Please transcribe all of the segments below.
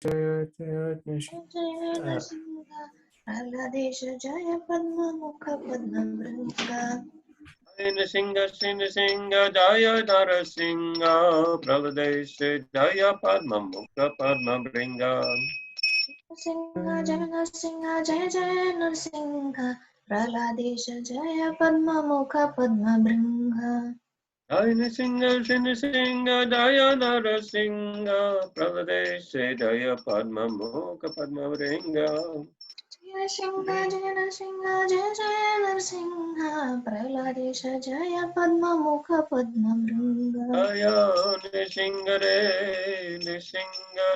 Jaya Jaya Jaya Narasimha, Praladesha Jaya Padma Mukha Padma Bringa. Narasimha, Jaya Narasimha, Praladesha Jaya Padma Mukha Padma Bringa. Narasimha, Jaya Narasimha, Jaya Jaya Narasimha, Praladesha Jaya Padma Mukha Padma Bringa. Jaya Narasimha, Jaya Narasimha, Praladesha Jaya Padma Mukha Padma Bringa. Jaya Singha, Jaya Narasimha, Jaya Jaya Narasimha, Praladesha Jaya Padma Mukha Padma Bringa. Jaya Narasimha, Narasimha,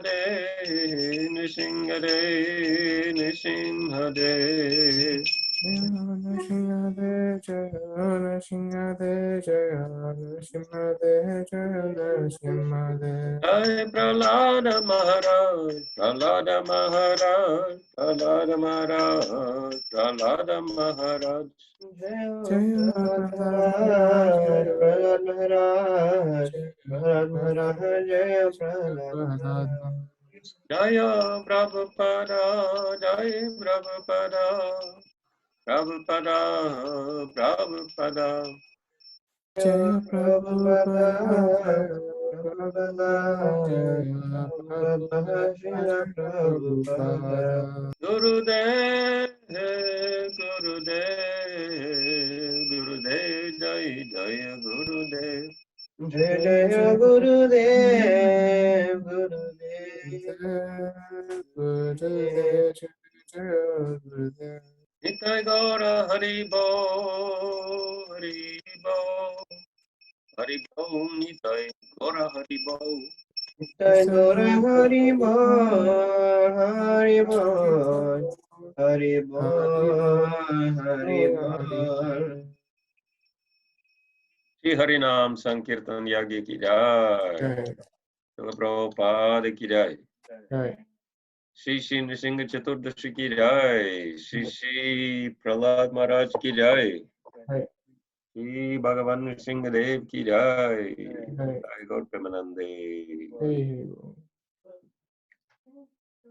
Narasimha, Narasimha. Narasimhade Jaya Narasimhade Jaya Narasimhade Jaya Narasimhade. Jai Prahlada Maharaj, Prahlada Maharaj, Prahlada Maharaj, Prahlada Maharaj. Jaya Maharaj Jaya Maharaj Jaya Maharaj. Jaya Prabhupada, Jaya Prabhupada, Prabhupada, Prabhupada. Jaya Prabhupada Jaya Prabhupada. Gurudev, Gurudev, Gurudev, Jai Jaya Gurudev. Jai Jaya Gurudev, Gurudev Jaya Gurudev. Nitai Gaura Hari Bo, Hari Bo, Nitai Gaura Hari Bo. Jai Gaura Hari Bol, Hari Bol, Hari Bol, Hari Bol. Shri Harinam Sankirtan Yagya ki jai. Srila Prabhupada ki jai. Shri Shri Nrsimha Chaturdashi ki jai. Shri Shri Prahlad Maharaj ki jai. Shri Bhagavan Nrsimha Dev ki jai. Jai Gaur Premanande.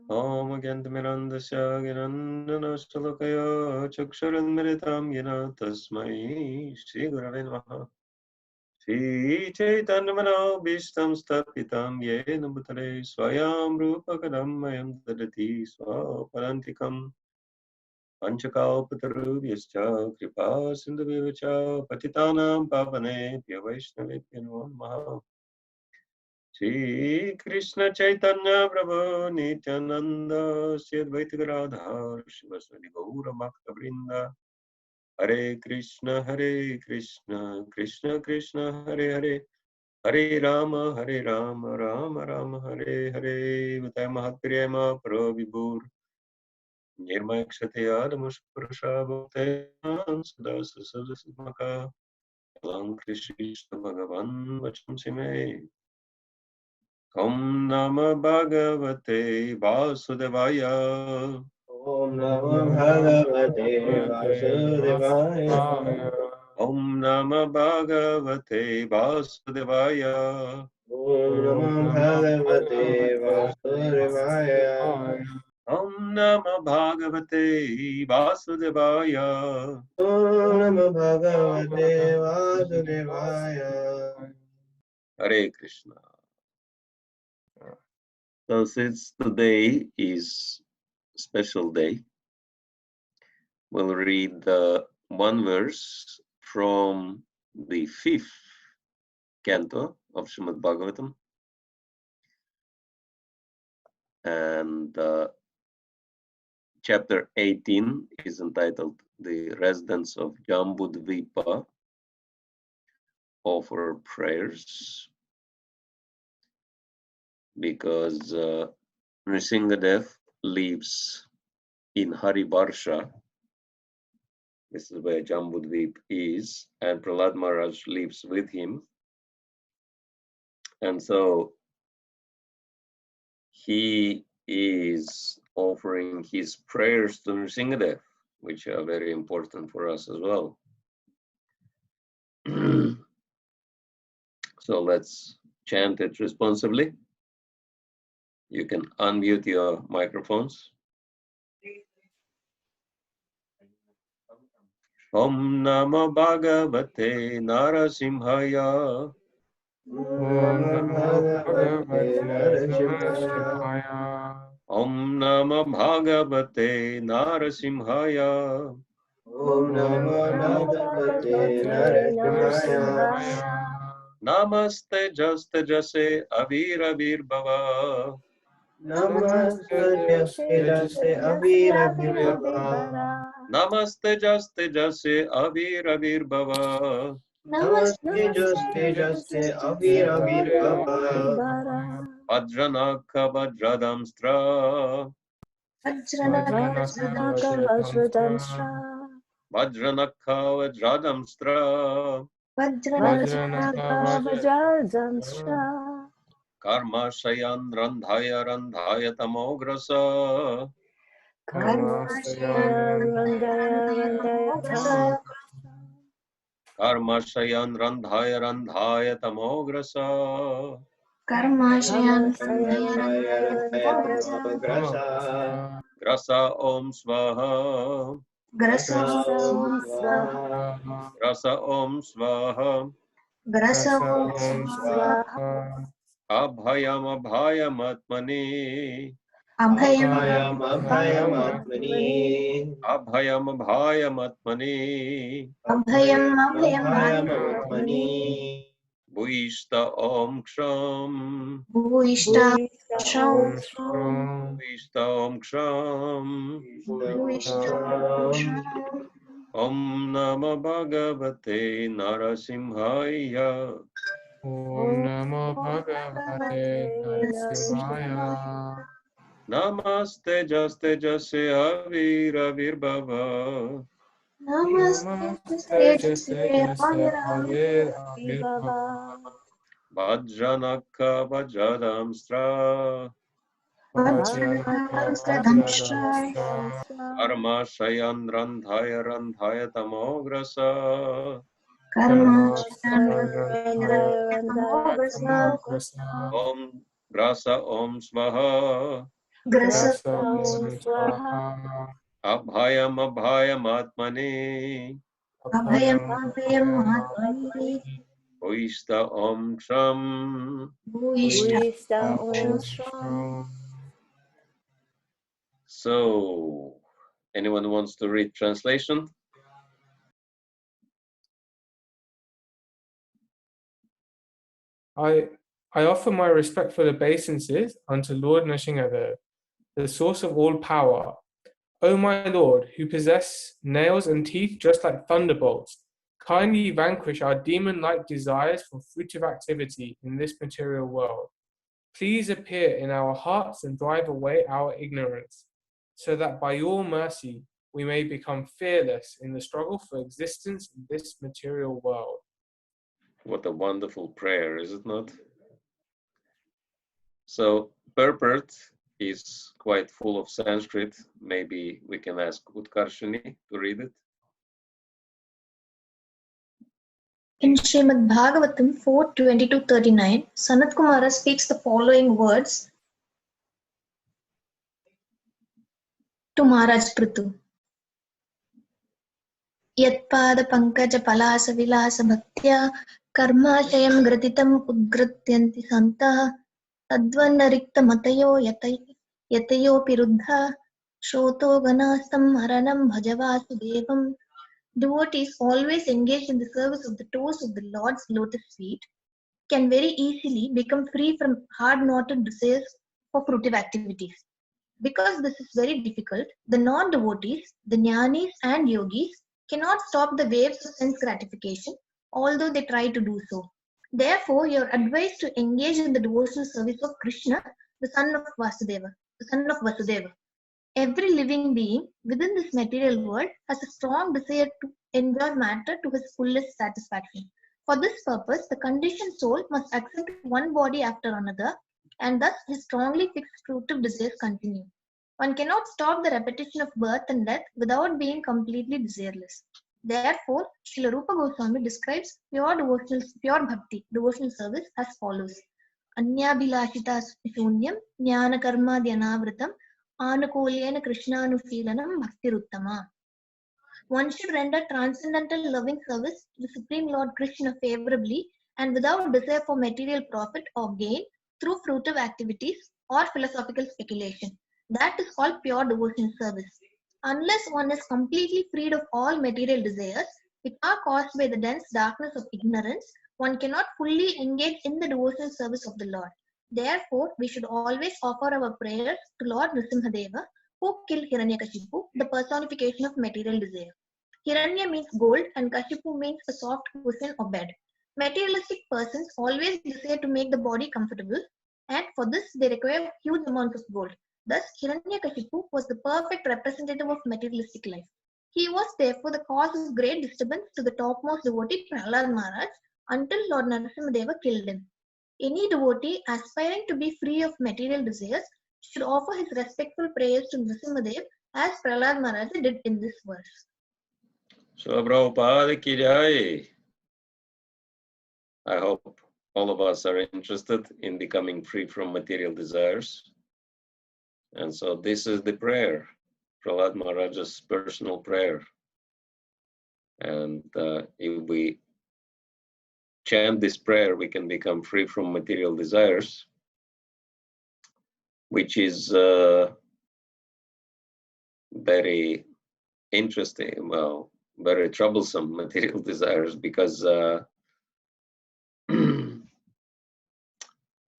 Om Gyantamirandasya Ginandana Shalakaya Chaksharanmritam Yena Tasmai Shri Gurave Namaha. Shri Chaitanya Manobishtam Stapitam Yena Bhutale Swayam Rupakadam Mayam Dadati Swaparantikam Panchakalpatarubhyascha Kripa Sindhuvyavacha Patitanam Pavanebhyo Vaishnavebhyo Namo Namaha. Shri Krishna Chaitanya Prabhu Nityananda Sri Advaita Gadadhar Shivasadi Gaura Bhakta Vrinda. Hare Krishna Krishna Krishna Hare Hare, Hare Rama Rama Rama Hare Hare. Vata Mahaprema Prabhibur Nirmaya Kshatya Adamushpurasha Bhaktan Sada Sasadasmaka Alam Krishna Bhagavan Vacham Sime. Om Namah Bhagavate Vasudevaya. Om Namo Bhagavate Vasudevaya. Om Namah Bhagavate Vasudevaya. Om Namo Bhagavate Vasudevaya. Om Namah Bhagavate Vasudevaya. Om Namo Bhagavate Vasudevaya. Hare Krishna. So since today is special day, we'll read one verse from the 5th canto of Srimad Bhagavatam, and chapter 18 is entitled The Residents of Jambudvipa Offer Prayers, because Nrsingadev lives in Haribarsha. This is where Jambudvip is, and Prahlad Maharaj lives with him. And so he is offering his prayers to Nrsingadev, which are very important for us as well. So let's chant it responsibly. You can unmute your microphones. Om Namo Bhagavate Narasimhaya. Om Namo Bhagavate Narasimhaya. Om Namo Bhagavate Narasimhaya. Om Namo Bhagavate Narasimhaya. Namaste Jaste Jase Avir Avir Bhava. Namaste Jaste Avira Virvara. Namaste Jaste Jase Avir Avir Bhava. Namaste Jaste Avira Virvara. Vajranaka Vajradamstra. Vajranaka Vajradamstra. Karma Shayan Randhaya Randhaya Tamograsa. Karma Shayan Randhaya Randhaya Tamograsa. Grasa Om Swaha. Grasa Om Grasa Om Swaha. Swaha. Abhayam Abhayam Atmani. Abhayam Abhayam Atmani. Abhayam Abhayam Atmani. Abhayam Abhayam Atmani. Bhuishta Om Ksham. Bhuishta Om Sham Shram. Bhuishta Om Ksham. Bhuishta Om Namo Bhagavate Narasimhaya. Om Namo Bhagavate Narasimhaya. Namaste Jaste Jase Avir Avir Bhava. Namaste Jase Jase Avir Avir Bhava. Vajranaka Vajradamstra. Vajranaka Vajradamstra. Karma Shayan Randhaya Randhaya Tamograsa. Karma Sayan Randhaya. Om Grasa Om Swaha. Grasa Om Swaha. Abhayam Abhayam Atmani. Abhayam Abhayam Abhayam. Bhuishta Om Ksham. Bhuishta Om Shram. So, anyone wants to read translation? I offer my respectful obeisances unto Lord Nrsimhadev, the source of all power. O my Lord, who possess nails and teeth just like thunderbolts, kindly vanquish our demon-like desires for fruitive activity in this material world. Please appear in our hearts and drive away our ignorance, so that by your mercy we may become fearless in the struggle for existence in this material world. What a wonderful prayer, is it not? So, purport is quite full of Sanskrit. Maybe we can ask Utkarshini to read it. In Srimad Bhagavatam 4:20-39, Sanat Kumara speaks the following words to Maharaj Prithu. Yatpada pankaja palasa vilasa bhaktya karmashayam gratitam udgratyanti santah tadvanarikta matayo yatayo piruddha shoto ganastam haranam bhajavasu. Devotees always engaged in the service of the toes of the Lord's lotus feet can very easily become free from hard-knotted desires for fruitive activities. Because this is very difficult, the non-devotees, the jnanis and yogis cannot stop the waves of sense gratification, although they try to do so. Therefore, you are advised to engage in the devotional service of Krishna, the son of Vasudeva. Every living being within this material world has a strong desire to enjoy matter to his fullest satisfaction. For this purpose, the conditioned soul must accept one body after another, and thus his strongly fixed fruitive desires continue. One cannot stop the repetition of birth and death without being completely desireless. Therefore, Srila Rupa Goswami describes pure bhakti, devotional service, as follows. Anyabhilashita Shunyam Jnana Karma Dhyanavritam Anukulyena Krishnanushīlanam Bhaktiruttama. One should render transcendental loving service to the Supreme Lord Krishna favorably and without desire for material profit or gain through fruitive activities or philosophical speculation. That is called pure devotion service. Unless one is completely freed of all material desires, which are caused by the dense darkness of ignorance, one cannot fully engage in the devotional service of the Lord. Therefore, we should always offer our prayers to Lord Nrsimhadeva, who killed Hiranyakashipu, the personification of material desire. Hiranya means gold and Kashipu means a soft cushion or bed. Materialistic persons always desire to make the body comfortable, and for this they require huge amounts of gold. Thus, Hiranyakashipu was the perfect representative of materialistic life. He was therefore the cause of great disturbance to the topmost devotee Prahlad Maharaj until Lord Narasimhadeva killed him. Any devotee aspiring to be free of material desires should offer his respectful prayers to Narasimhadev as Prahlad Maharaj did in this verse. So, Prabhupada ki jai. I hope all of us are interested in becoming free from material desires. And so this is the prayer, Prahlad Maharaj's personal prayer. And if we chant this prayer, we can become free from material desires, which is very interesting, well, very troublesome material desires, because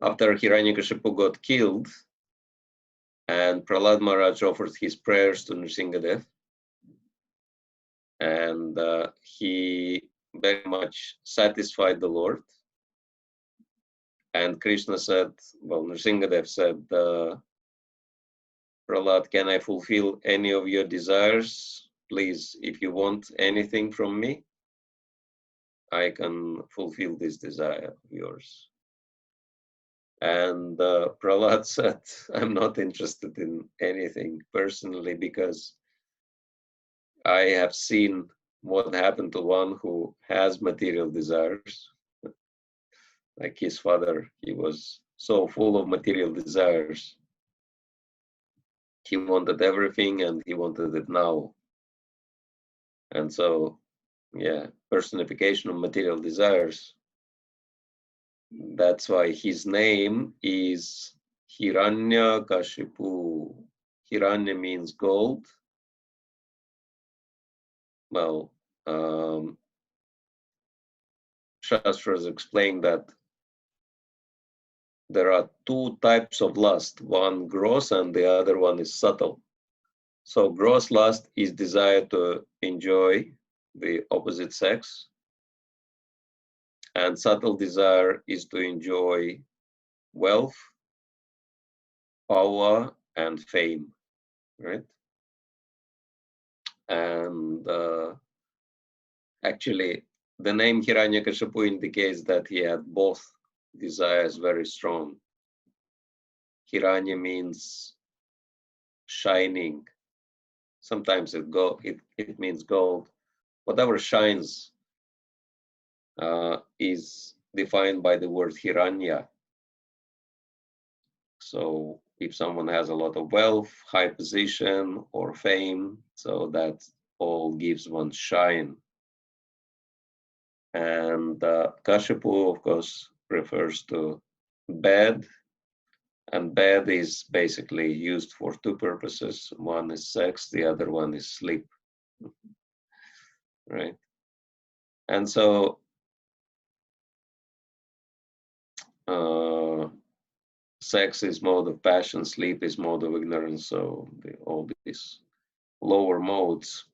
after Hiranyakashipu got killed and Prahlad Maharaj offered his prayers to Nrsimhadev, and he very much satisfied the Lord. And Krishna said, well, Nrsimhadev said, Prahlad, can I fulfill any of your desires? Please, if you want anything from me, I can fulfill this desire of yours. And Prahlad said, I'm not interested in anything personally, because I have seen what happened to one who has material desires. Like his father, he was so full of material desires. He wanted everything and he wanted it now. And so, yeah, personification of material desires. That's why his name is Hiranyakashipu. Hiranya means gold. Well, Shastras explain that there are two types of lust, one gross and the other one is subtle. So gross lust is desire to enjoy the opposite sex, and subtle desire is to enjoy wealth, power, and fame, right? And actually, the name Hiranyakashipu indicates that he had both desires very strong. Hiranya means shining. Sometimes it means gold. Whatever shines is defined by the word Hiranya. So if someone has a lot of wealth, high position, or fame, so that all gives one shine. And Kashipu, of course, refers to bed, and bed is basically used for two purposes. One is sex, the other one is sleep, right? And so sex is mode of passion, sleep is mode of ignorance. So all these lower modes,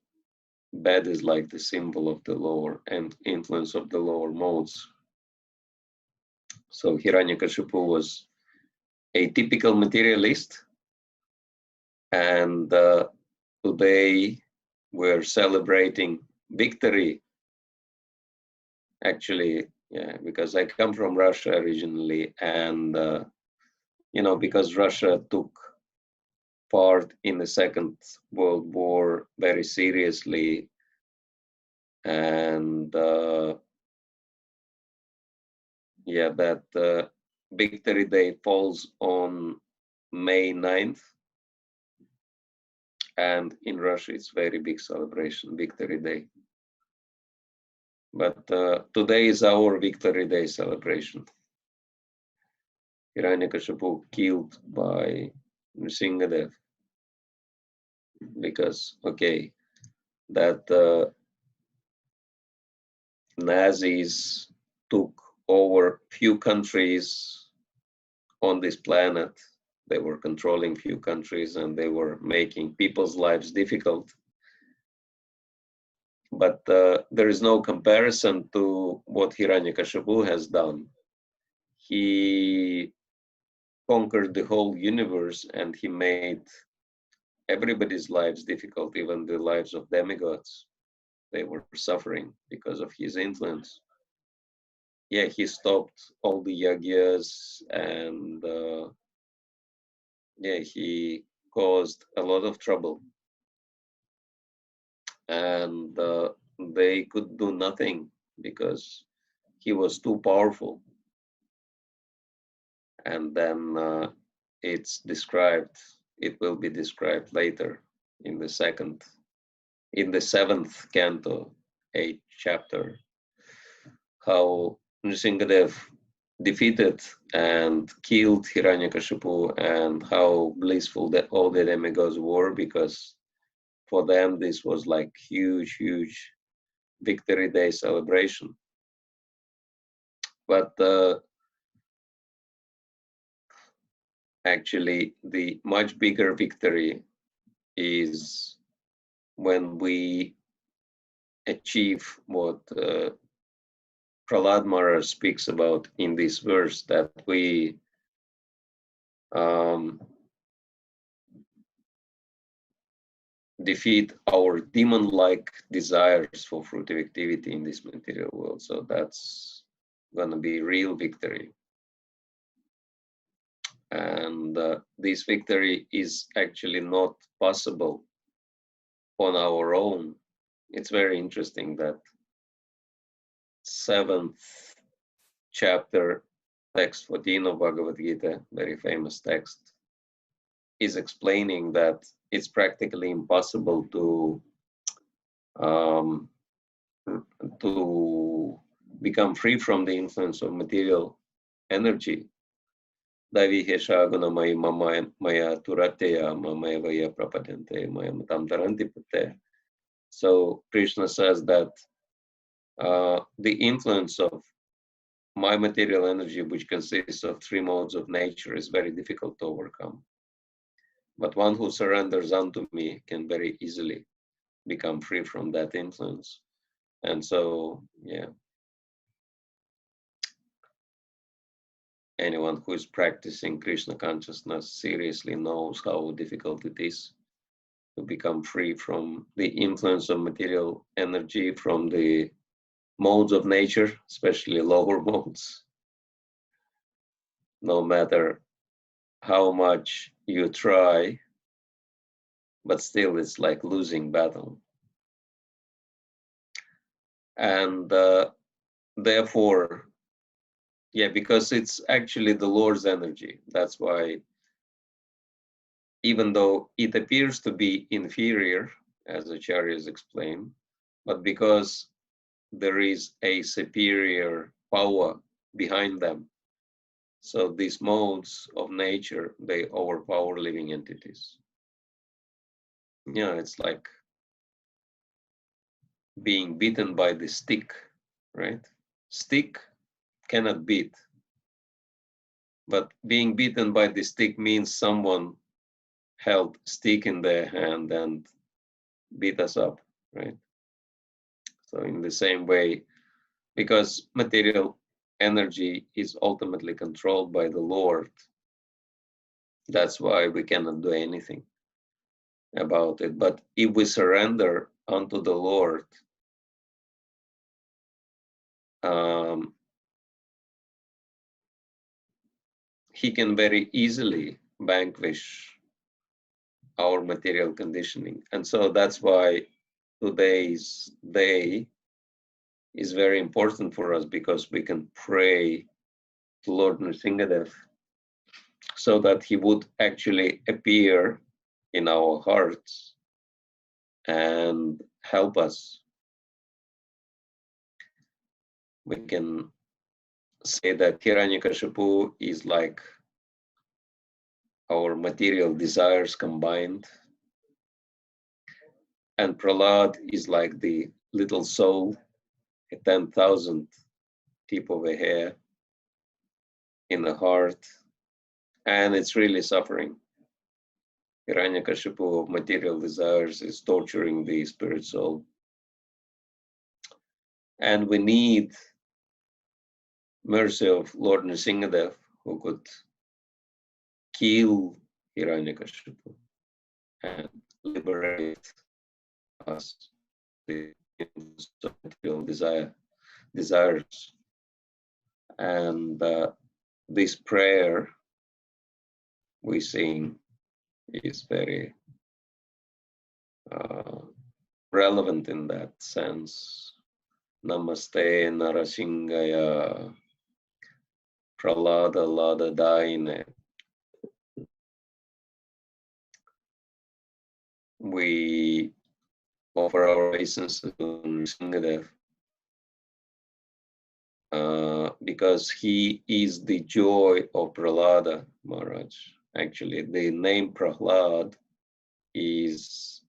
bed is like the symbol of the lower and influence of the lower modes. So Hiranyakashipu was a typical materialist, and today we're celebrating victory. Actually, yeah, because I come from Russia originally, and because Russia took part in the Second World War very seriously, and that Victory Day falls on May 9th. And in Russia, it's very big celebration, Victory Day. But today is our Victory Day celebration. Hiranyakashipu killed by Nrsingadev because, okay, that Nazis took over few countries on this planet. They were controlling few countries and they were making people's lives difficult. But there is no comparison to what Hiranyakashipu has done. He conquered the whole universe and he made everybody's lives difficult, even the lives of demigods. They were suffering because of his influence. Yeah, he stopped all the yagyas and yeah, he caused a lot of trouble. And they could do nothing because he was too powerful. And then it's described, it will be described later in the seventh canto, 8th chapter, how Nrsingadev defeated and killed Hiranyakashipu and how blissful that all the demigods were, because for them this was like huge Victory Day celebration. But actually the much bigger victory is when we achieve what Prahlad Maharaj speaks about in this verse, that we defeat our demon-like desires for fruitive activity in this material world. So that's going to be real victory. And this victory is actually not possible on our own. It's very interesting that 7th chapter, text 14 of Bhagavad Gita, very famous text, is explaining that it's practically impossible to become free from the influence of material energy. Davi hesha gunamai maya turateya mamaya vaya prapadente maya matam taranti pate. So Krishna says that the influence of my material energy, which consists of 3 modes of nature, is very difficult to overcome. But one who surrenders unto me can very easily become free from that influence. And so, yeah, anyone who is practicing Krishna consciousness seriously knows how difficult it is to become free from the influence of material energy, from the modes of nature, especially lower modes. No matter how much you try, but still it's like losing battle. And therefore, yeah, because it's actually the Lord's energy. That's why, even though it appears to be inferior, as Acharyas explained, but because there is a superior power behind them, so these modes of nature, they overpower living entities. Yeah, it's like being beaten by the stick, right? Stick cannot beat, but being beaten by the stick means someone held stick in their hand and beat us up, right? So in the same way, because material energy is ultimately controlled by the Lord, that's why we cannot do anything about it. But if we surrender unto the Lord, he can very easily vanquish our material conditioning. And so that's why today's day is very important for us, because we can pray Lord Nrsingadev, so that he would actually appear in our hearts and help us. We can say that Hiranyakashipu is like our material desires combined, and Prahlad is like the little soul, a 10,000th tip of a hair in the heart, and it's really suffering. Hiranyakashipu of material desires is torturing the spirit soul. And we need mercy of Lord Nrsingadev, who could kill Hiranyakashipu and liberate us, the material desires. And this prayer we sing is very relevant in that sense. Namaste Narasingaya Prahlada Lada Daine. We offer our obeisances to Nrsingadev because he is the joy of Prahlada Maharaj. Actually, the name Prahlad is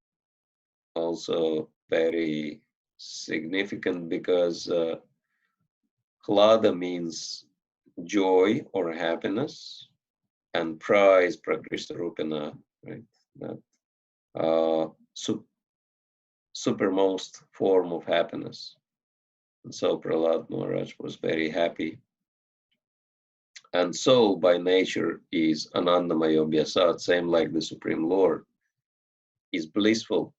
also very significant because Hlada means joy or happiness, and pra is prakrishta rupana, right? That supermost form of happiness. And so Prahlad Maharaj was very happy. And so by nature is Anandamaya Vyasat, same like the Supreme Lord, is blissful.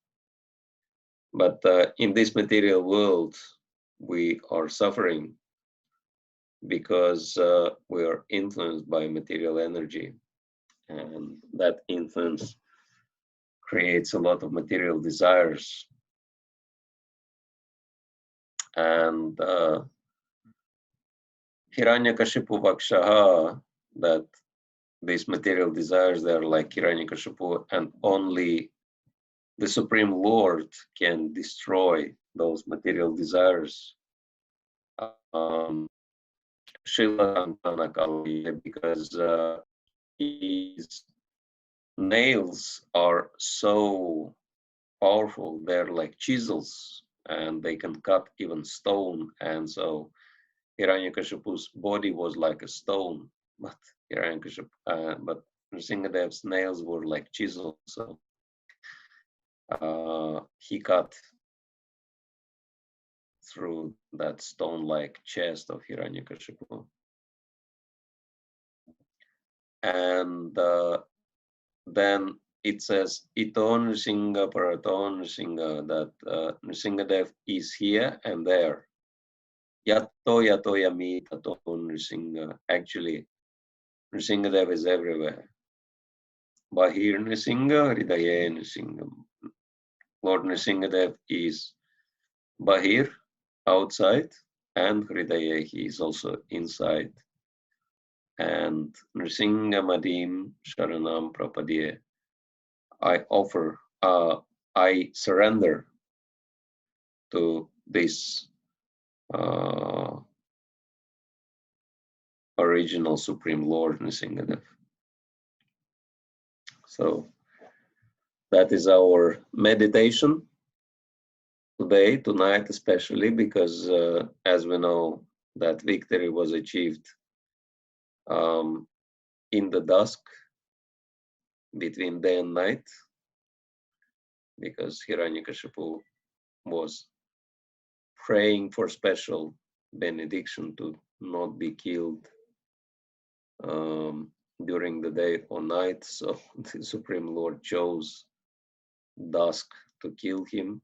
But in this material world, we are suffering because we are influenced by material energy. And that influence creates a lot of material desires. And Hiranyakashipu Vakshaha, that these material desires, they are like Hiranyakashipu, and only the Supreme Lord can destroy those material desires. Because his nails are so powerful, they're like chisels, and they can cut even stone. And so Hiranyakashipu's body was like a stone, but but Nrsingadev's nails were like chisels. So he cut through that stone-like chest of Hiranyakashipu. And then it says, Ito Nrsinga Parato Nrsinga, that Nrsingadev is here and there. Yato Yato Yami Tato Nrsinga. Actually, Nrsingadev is everywhere. Bahir Nrsinga, Hridaye Nrsinga. Lord Nrsingadev is Bahir, outside, and Hridaye, he is also inside. And Nrsinga Madim Sharanam Prapadye, I offer, I surrender to this original Supreme Lord Nrsingadev. So that is our meditation today, tonight especially, because as we know, that victory was achieved in the dusk, between day and night, because Hiranyakashipu was praying for special benediction to not be killed during the day or night. So the Supreme Lord chose dusk to kill him.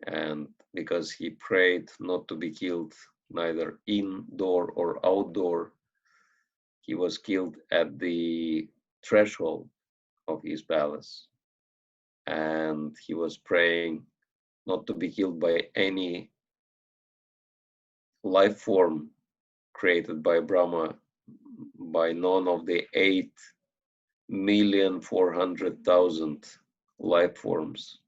And because he prayed not to be killed neither indoor or outdoor, he was killed at the threshold of his palace. And he was praying not to be killed by any life form created by Brahma by none of the 8,400,000 life forms.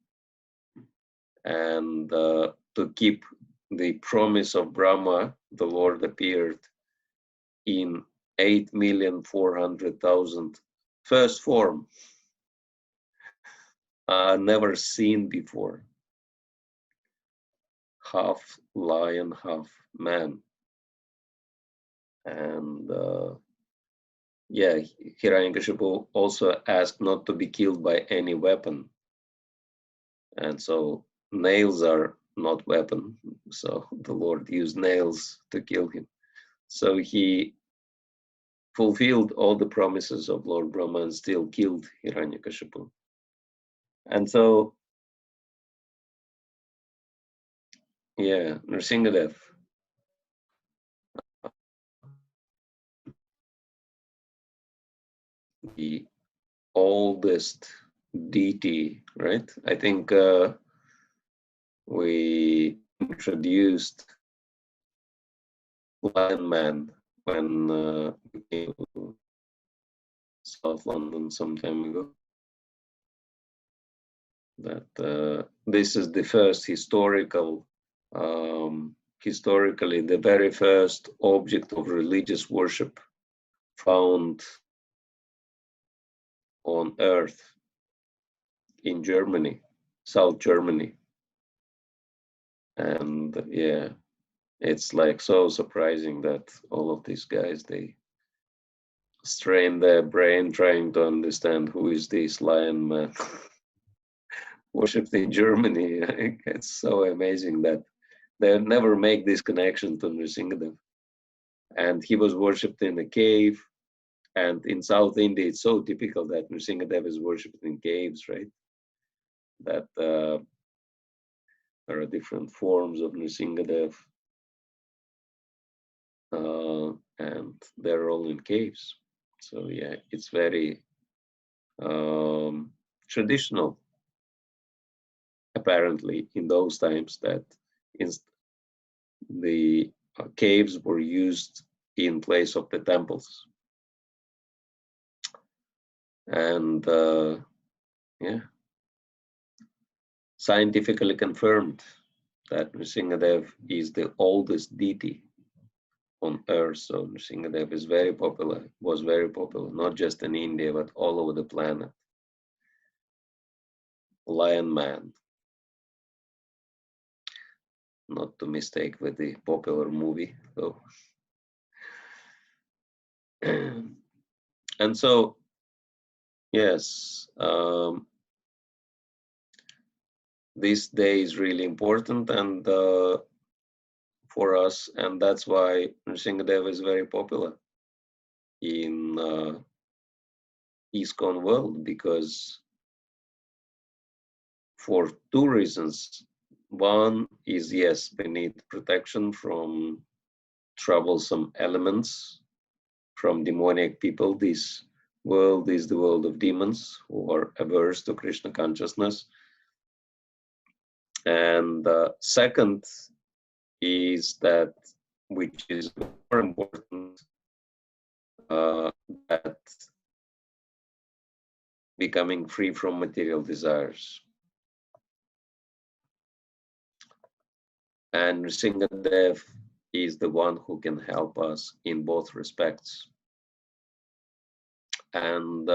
And to keep the promise of Brahma, the Lord appeared in 8,400,000 first form, never seen before. Half lion, half man. And yeah, Hiranyakashipu also asked not to be killed by any weapon. And so nails are not weapon. So the Lord used nails to kill him. So he fulfilled all the promises of Lord Brahma and still killed Hiranyakashipu. And so, yeah, Nrsingadev, the oldest deity, right? I think we introduced Lion Man when we came to South London some time ago. That this is the first historically the very first object of religious worship found on earth in Germany, South Germany. And yeah, it's like so surprising that all of these guys, they strain their brain trying to understand who is this Lion Man worshipped in Germany. It's so amazing that they never make this connection to Nrsingadev. And he was worshipped in a cave. And in South India, it's so typical that Nrsingadev is worshipped in caves, right? That there are different forms of Nrsingadev. And they're all in caves. So yeah, it's very traditional, apparently, in those times, that the caves were used in place of the temples. And yeah, scientifically confirmed that Nrsingadev is the oldest deity on earth. So Nrsingadev is very popular, was very popular, not just in India, but all over the planet. Lion Man. Not to mistake with the popular movie, though. And so, yes, this day is really important and for us, and that's why Nrsingadev is very popular in ISKCON world, because for two reasons. One is, yes, we need protection from troublesome elements, from demoniac people. This world is the world of demons who are averse to Krishna consciousness. And second is that, which is more important, that becoming free from material desires. And Nrsingadev is the one who can help us in both respects. And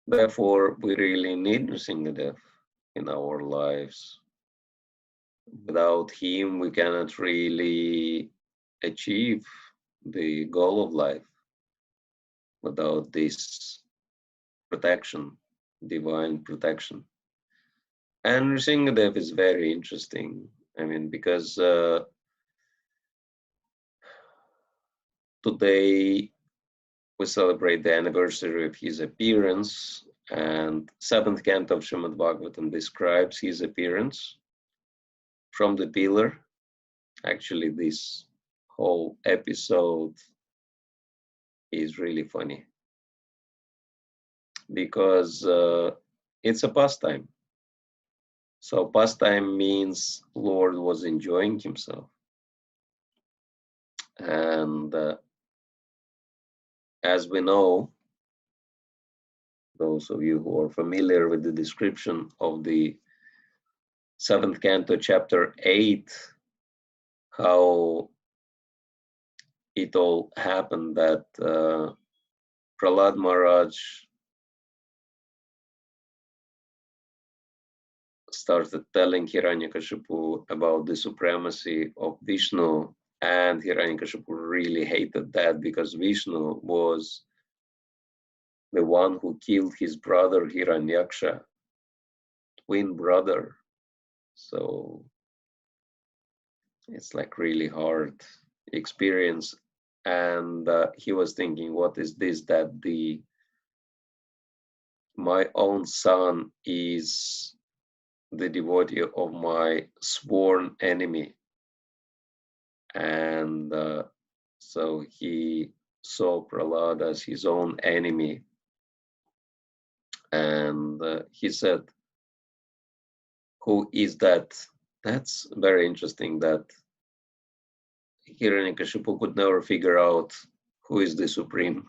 therefore, we really need Nrsingadev in our lives. Without him, we cannot really achieve the goal of life. Without this protection, divine protection. And Nrsingadev is very interesting. I mean, because today we celebrate the anniversary of his appearance, and 7th canto of Srimad Bhagavatam describes his appearance from the pillar. Actually, this whole episode is really funny because it's a pastime. So pastime means Lord was enjoying himself. And as we know, those of you who are familiar with the description of the 7th canto, chapter 8, how it all happened that Prahlad Maharaj started telling Hiranyakashipu about the supremacy of Vishnu, and Hiranyakashipu really hated that because Vishnu was the one who killed his brother Hiranyaksha, twin brother. So it's like really hard experience. And he was thinking, what is this that my own son is the devotee of my sworn enemy. And so he saw Prahlad as his own enemy. And he said, who is that? That's very interesting that Hiranyakashipu could never figure out who is the supreme.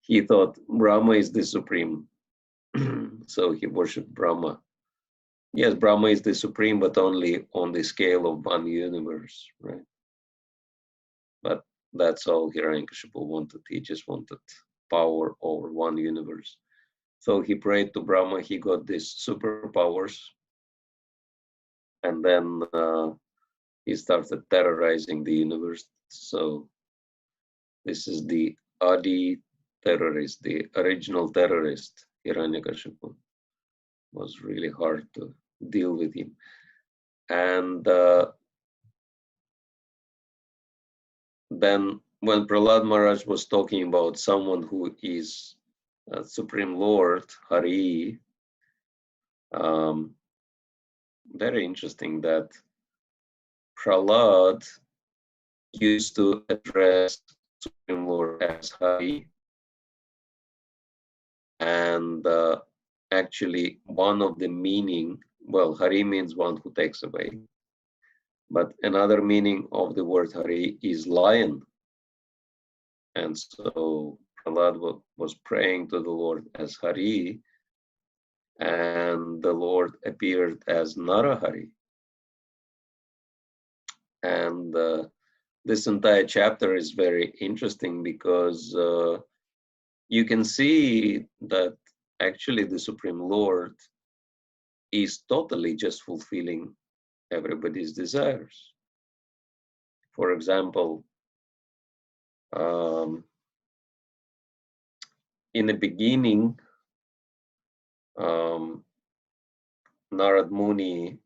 He thought Brahma is the supreme. So he worshipped Brahma. Yes, Brahma is the supreme, but only on the scale of one universe, right? But that's all Hiranyakashipu wanted. He just wanted power over one universe. So he prayed to Brahma, he got these superpowers, and then he started terrorizing the universe. So this is the Adi terrorist, the original terrorist, Hiranyakashipu. Was really hard to deal with him. And then when Prahlad Maharaj was talking about someone who is Supreme Lord, Hari, very interesting that Prahlad used to address Supreme Lord as Hari. And actually one of the meaning, well, Hari means one who takes away. But another meaning of the word Hari is lion. And so Prahlad was praying to the Lord as Hari, and the Lord appeared as Narahari. And this entire chapter is very interesting because you can see that actually the Supreme Lord is totally just fulfilling everybody's desires. For example, in the beginning, Narad Muni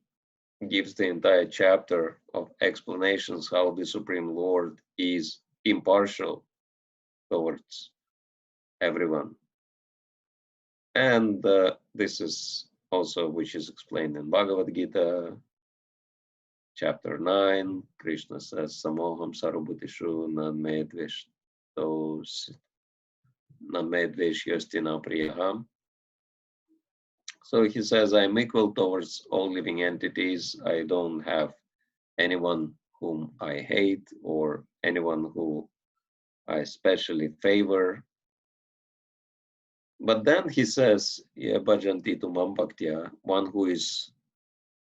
gives the entire chapter of explanations how the Supreme Lord is impartial towards everyone. And this is also which is explained in Bhagavad Gita, chapter 9. Krishna says, Samoham sarvabhutishu namedveshyasti priyaham. So he says, I'm equal towards all living entities. I don't have anyone whom I hate or anyone who I especially favor. But then he says, bhajanti tumam bhaktya, one who is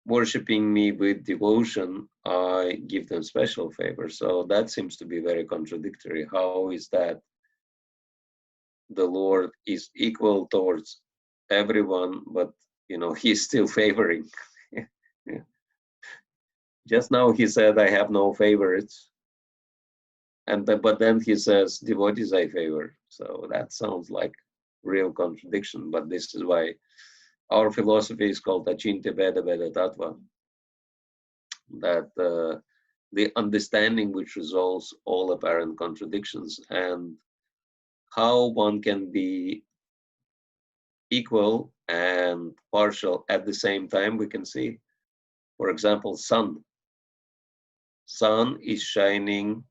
worshipping me with devotion, I give them special favor. So that seems to be very contradictory. How is that the Lord is equal towards everyone, but he's still favoring? Yeah. Just now he said, I have no favorites. But then he says, devotees I favor. So that sounds like real contradiction, but this is why our philosophy is called Achintya Veda Veda Tattva, that the understanding which resolves all apparent contradictions, and how one can be equal and partial at the same time, we can see. For example, sun is shining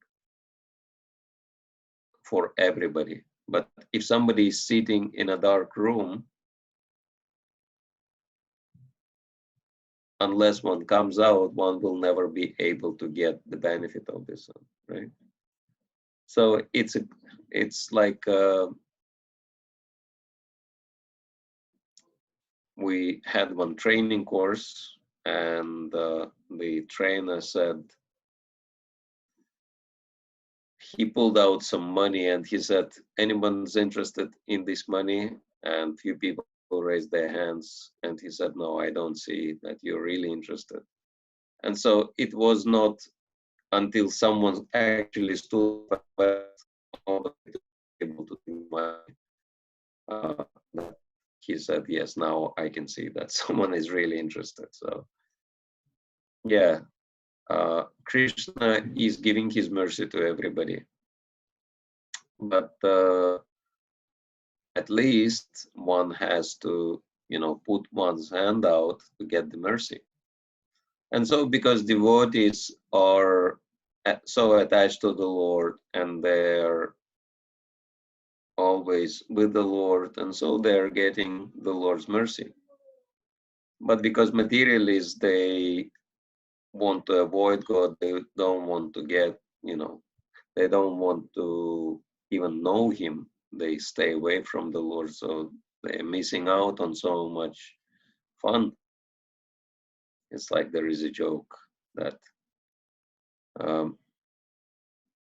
for everybody. But if somebody is sitting in a dark room, unless one comes out, one will never be able to get the benefit of the sun, right? So it's like we had one training course, and the trainer said, he pulled out some money and he said, anyone's interested in this money? And few people raised their hands, and he said, no, I don't see that you're really interested. And so it was not until someone actually stood all the way to be able to do money, that he said, yes, now I can see that someone is really interested. So yeah, Krishna is giving his mercy to everybody, but at least one has to, put one's hand out to get the mercy. And so because devotees are so attached to the Lord, and they're always with the Lord, and so they're getting the Lord's mercy. But because materialists, they want to avoid God, they don't want to get, they don't want to even know Him. They stay away from the Lord, so they're missing out on so much fun. It's like there is a joke that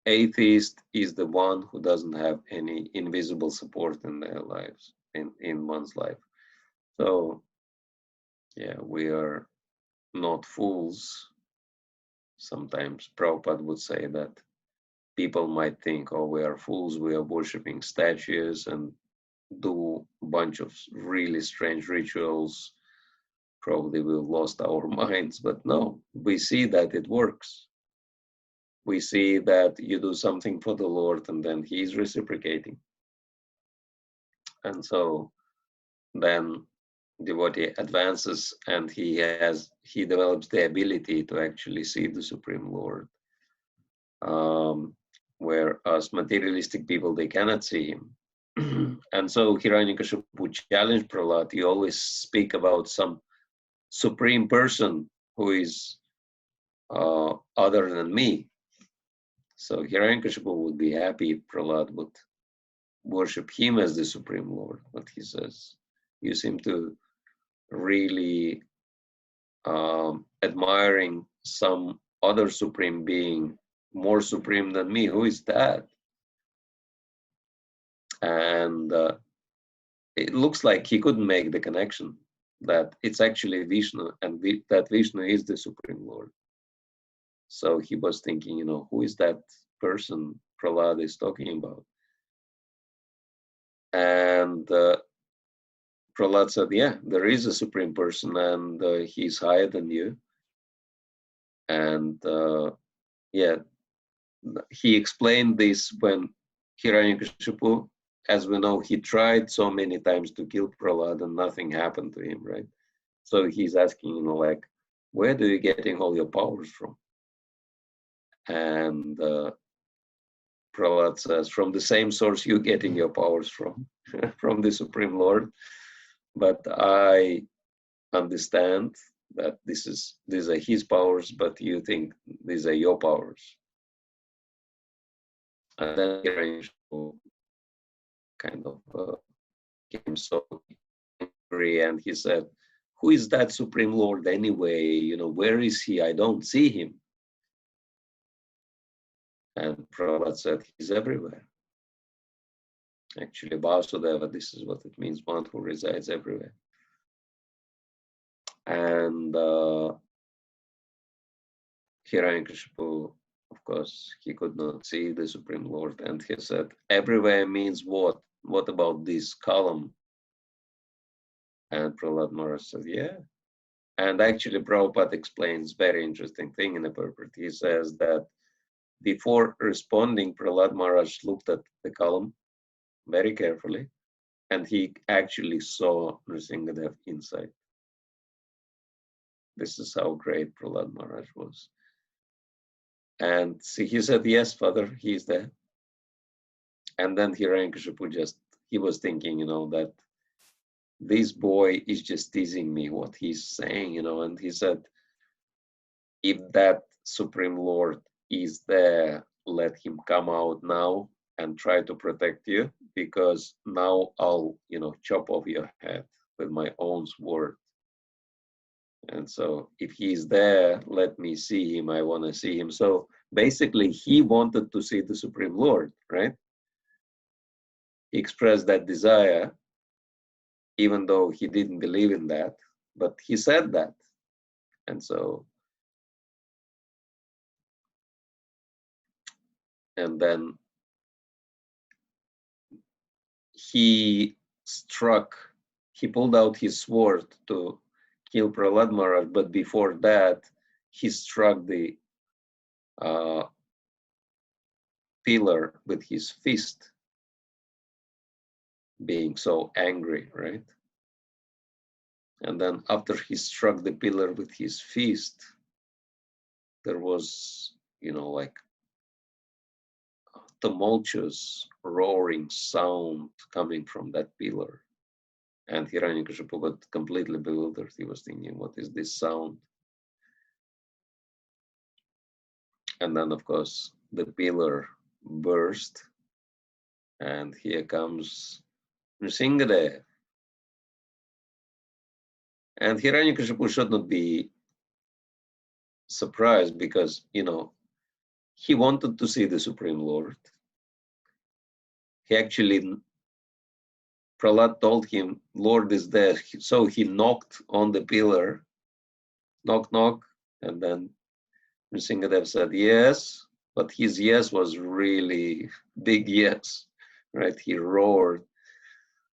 atheist is the one who doesn't have any invisible support in their lives, in one's life. So yeah, we are not fools. Sometimes Prabhupada would say that people might think, oh, we are fools, we are worshipping statues and do a bunch of really strange rituals. Probably we've lost our minds, but no, we see that it works. We see that you do something for the Lord and then He's reciprocating. And so then devotee advances, and he develops the ability to actually see the Supreme Lord. Whereas materialistic people, they cannot see Him. And so Hiranyakashipu challenged Prahlad, you always speak about some supreme person who is other than me. So Hiranyakashipu would be happy if Prahlad would worship him as the Supreme Lord. But he says, you seem to really admiring some other supreme being, more supreme than me. Who is that? And it looks like he couldn't make the connection that it's actually Vishnu, and that Vishnu is the Supreme Lord. So he was thinking, who is that person Prahlad is talking about? And Prahlad said, yeah, there is a supreme person, and he's higher than you. And yeah, he explained this when Hiranyakashipu, as we know, he tried so many times to kill Prahlad and nothing happened to him, right? So he's asking, like, where do you getting all your powers from? And Prahlad says, from the same source you're getting your powers from, from the Supreme Lord. But I understand that these are his powers, but you think these are your powers. And then Hiranyakashipu kind of became so angry, and he said, who is that Supreme Lord anyway? Where is he? I don't see him. And Prabhupada said, he's everywhere. Actually, Vasudeva, this is what it means, one who resides everywhere. And Hiranyakashipu, of course, he could not see the Supreme Lord. And he said, everywhere means what? What about this column? And Prahlad Maharaj said, yeah. And actually, Prabhupada explains very interesting thing in the purport. He says that before responding, Prahlad Maharaj looked at the column very carefully, and he actually saw Nrsingadev inside. This is how great Prahlad Maharaj was. And he said, yes, Father, he is there. And then Hiranyakashipu he was thinking, that this boy is just teasing me what he's saying, you know. And he said, if that Supreme Lord is there, let him come out now and try to protect you, because now I'll, you know, chop off your head with my own sword. And so if he's there, let me see him. I want to see him. So basically, he wanted to see the Supreme Lord, right? He expressed that desire, even though he didn't believe in that, but he said that. And so, and then he pulled out his sword to kill Prahlad Maharaj, but before that, he struck the pillar with his fist, being so angry, right? And then after he struck the pillar with his fist, there was, you know, like tumultuous roaring sound coming from that pillar. And Hiranyakashipu got completely bewildered. He was thinking, what is this sound? And then, of course, the pillar burst, and here comes Nrsingadev. And Hiranyakashipu should not be surprised, because, you know, he wanted to see the Supreme Lord. He actually, Prahlad told him, Lord is there. So he knocked on the pillar, knock, knock, and then Nrsingadev said yes, but his yes was really big yes, right? He roared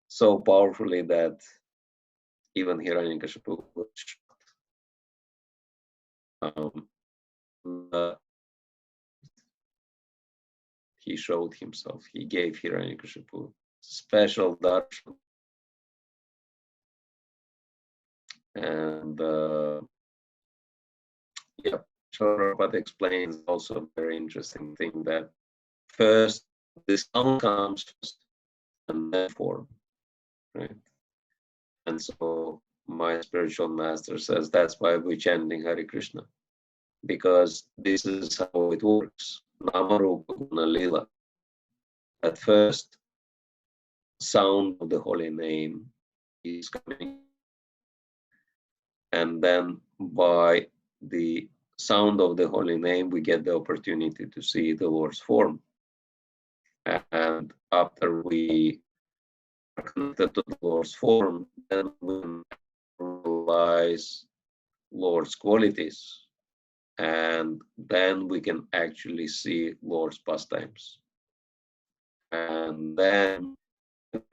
so powerfully that even Hiranyakashipu was shocked. He showed himself. He gave Hiranyakashipu special darshan. And yeah, Prabhupada explains also a very interesting thing, that first the sound comes first and then form, right? And so my spiritual master says that's why we're chanting Hare Krishna, because this is how it works. Namarupa Guna Lila. At first, sound of the holy name is coming, and then by the sound of the holy name, we get the opportunity to see the Lord's form. And after we are connected to the Lord's form, then we realize Lord's qualities, and then we can actually see Lord's pastimes. And then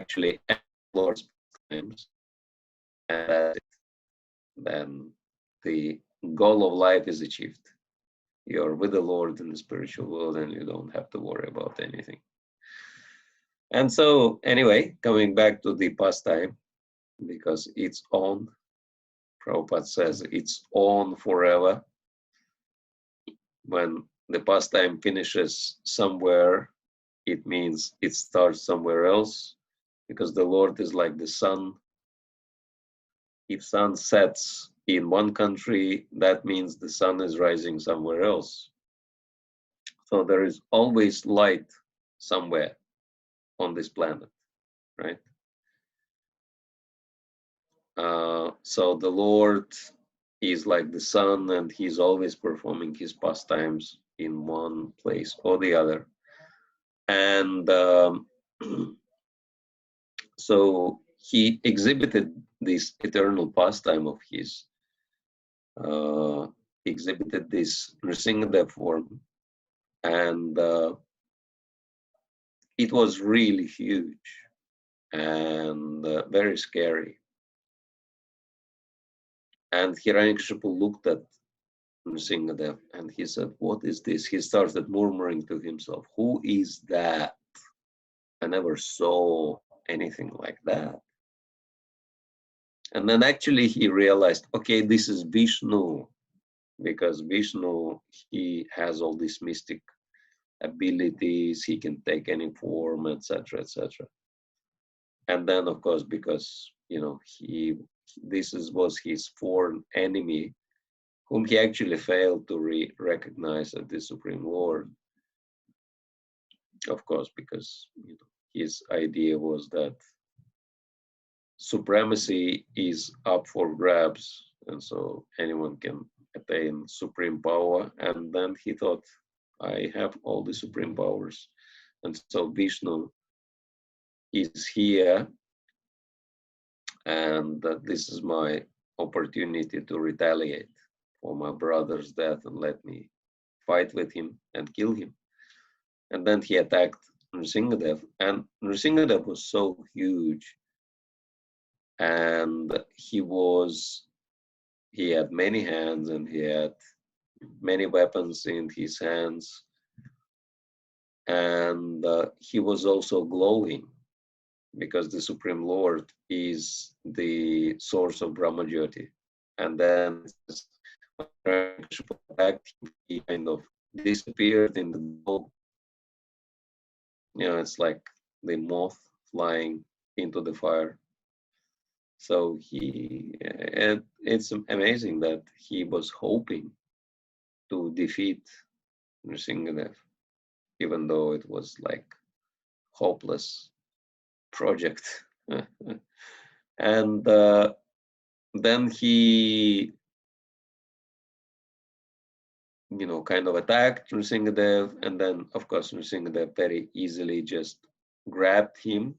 actually Lord's pastimes, and that's it. Then the goal of life is achieved. You're with the Lord in the spiritual world, and you don't have to worry about anything. And so, anyway, coming back to the pastime, because it's on, Prabhupada says it's on forever. When the pastime finishes somewhere, it means it starts somewhere else, because the Lord is like the sun. If sun sets in one country, that means the sun is rising somewhere else. So there is always light somewhere on this planet, right? So the Lord is like the sun, and he's always performing his pastimes in one place or the other. And so he exhibited this eternal pastime of his, exhibited this Nrsingadev form, and it was really huge and very scary. And Hiranyakashipu looked at Nrsingadev and he said, what is this? He started murmuring to himself, who is that? I never saw anything like that. And then actually he realized, okay, this is Vishnu, because Vishnu, he has all these mystic abilities, he can take any form, etc., etc. And then, of course, because this was his foreign enemy, whom he actually failed to recognize as the Supreme Lord. Of course, because his idea was that supremacy is up for grabs, and so anyone can attain supreme power. And then he thought, I have all the supreme powers, and so Vishnu is here, and this is my opportunity to retaliate for my brother's death, and let me fight with him and kill him. And then he attacked Nrsingadev, and Nrsingadev was so huge, and he had many hands, and he had many weapons in his hands, and he was also glowing, because the Supreme Lord is the source of Brahmajyoti. And then he kind of disappeared in the glow. It's like the moth flying into the fire. So it's amazing that he was hoping to defeat Nrsingadev, even though it was like hopeless project. And then he kind of attacked Nrsingadev, and then of course Nrsingadev very easily just grabbed him,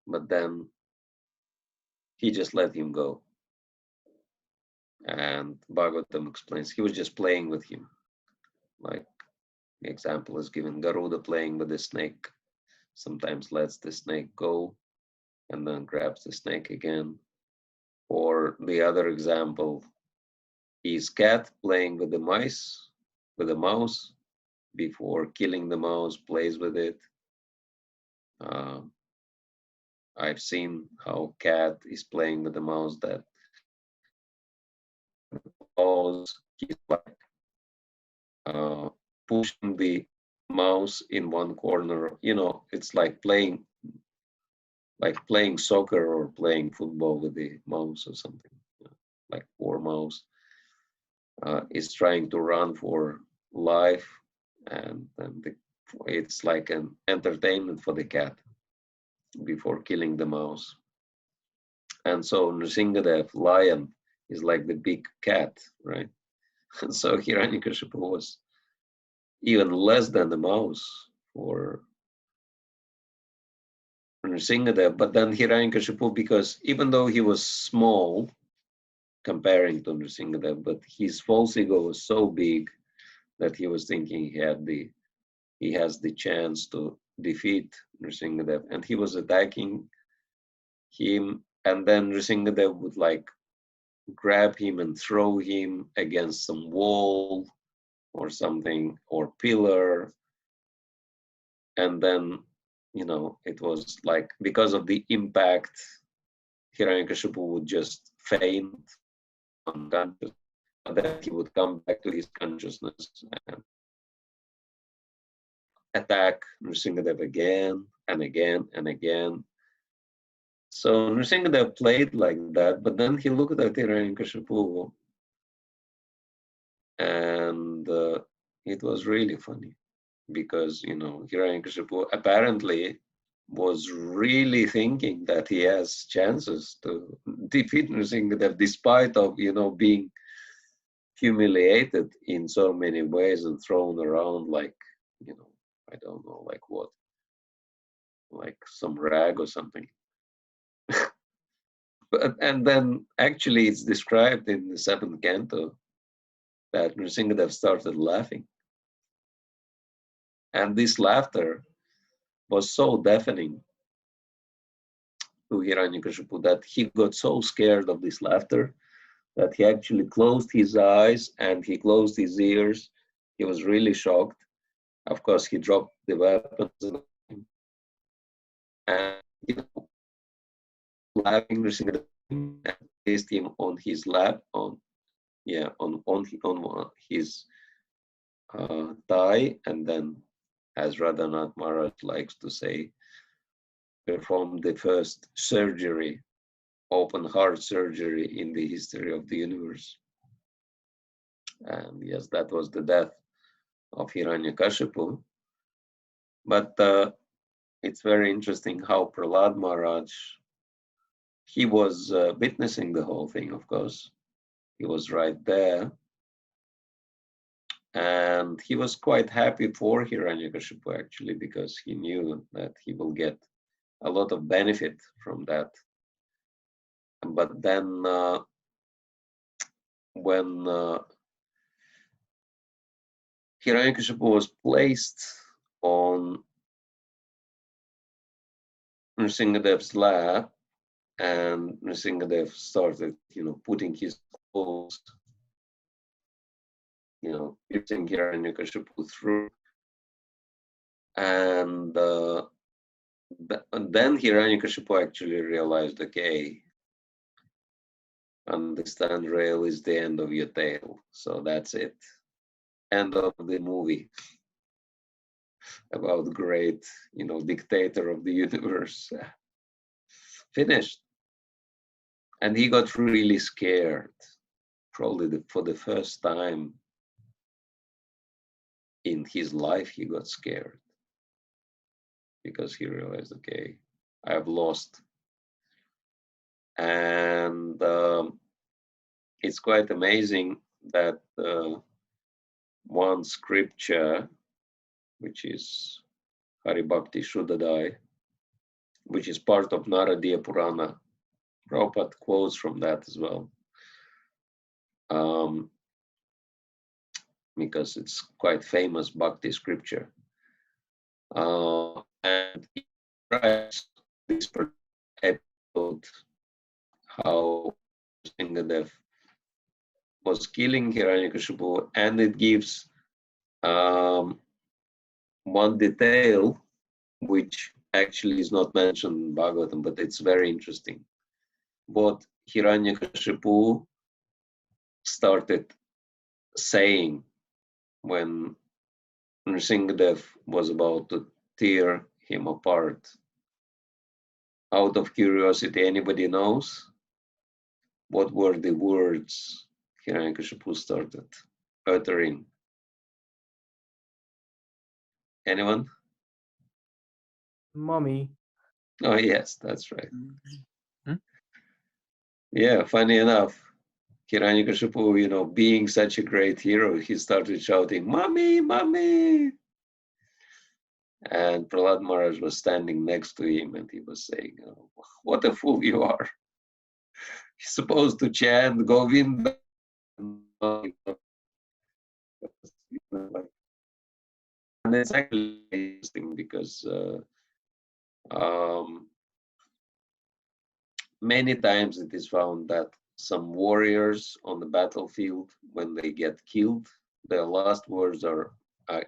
but then he just let him go. And Bhagavatam explains he was just playing with him. Like the example is given, Garuda playing with the snake, sometimes lets the snake go and then grabs the snake again. Or the other example is cat playing with the mouse, before killing the mouse, plays with it. I've seen how cat is playing with the mouse, that he's like pushing the mouse in one corner. It's like playing soccer or playing football with the mouse or something. Like poor mouse is trying to run for life, and it's like an entertainment for the cat before killing the mouse. And so Nrsingadev, lion, is like the big cat, right? And so Hiranyakashipu was even less than the mouse for Nrsingadev. But then Hiranyakashipu, because even though he was small comparing to Nrsingadev, but his false ego was so big that he was thinking he has the chance to defeat Nrsingadev, and he was attacking him, and then Nrsingadev would like grab him and throw him against some wall or something, or pillar, and then it was like, because of the impact, Hiranyakashipu would just faint unconscious, but then he would come back to his consciousness and attack Nrsingadev again and again and again. So Nrsingadev played like that, but then he looked at Hiranyakashipu, and it was really funny, because Hiranyakashipu apparently was really thinking that he has chances to defeat Nrsingadev, despite of being humiliated in so many ways and thrown around like I don't know, like what, like some rag or something. And then actually it's described in the 7th canto that Nrsingadev started laughing. And this laughter was so deafening to Hiranyakashipu that he got so scared of this laughter that he actually closed his eyes and he closed his ears. He was really shocked. Of course, he dropped the weapons and laughing, Nrsingadev placed him on his lap, on his thigh, and then, as Radhanath Maharaj likes to say, performed the first surgery, open heart surgery in the history of the universe. And yes, that was the death of Hiranyakashipu. But it's very interesting how Prahlad Maharaj, he was witnessing the whole thing, of course. He was right there. And he was quite happy for Hiranyakashipu, actually, because he knew that he will get a lot of benefit from that. But then when Hiranyakashipu was placed on Nrsingadev's lap, and Nrsingadev started, putting his clothes, piercing Hiranyakashipu through. And then Hiranyakashipu actually realized, okay, understand, rail is the end of your tail. So that's it. End of the movie about great, dictator of the universe. Finished. And he got really scared. Probably for the first time in his life, he got scared. Because he realized, okay, I have lost. And it's quite amazing that one scripture, which is Hari Bhakti Shuddhadai, which is part of Naradiya Purana, Prabhupada quotes from that as well. Because it's quite famous Bhakti scripture. And he describes this episode, how Nrsingadev was killing Hiranyakashipu, and it gives one detail which actually is not mentioned in Bhagavatam, but it's very interesting. What Hiranyakashipu started saying when Nrsingadev was about to tear him apart. Out of curiosity, anybody knows what were the words Hiranyakashipu started uttering? Anyone? Mommy. Oh yes, that's right. Yeah, funny enough, Hiranyakashipu, being such a great hero, he started shouting, "Mommy, mommy!" And Prahlad Maharaj was standing next to him, and he was saying, "Oh, what a fool you are. You're supposed to chant Govinda." And it's actually interesting because many times it is found that some warriors on the battlefield, when they get killed, their last words are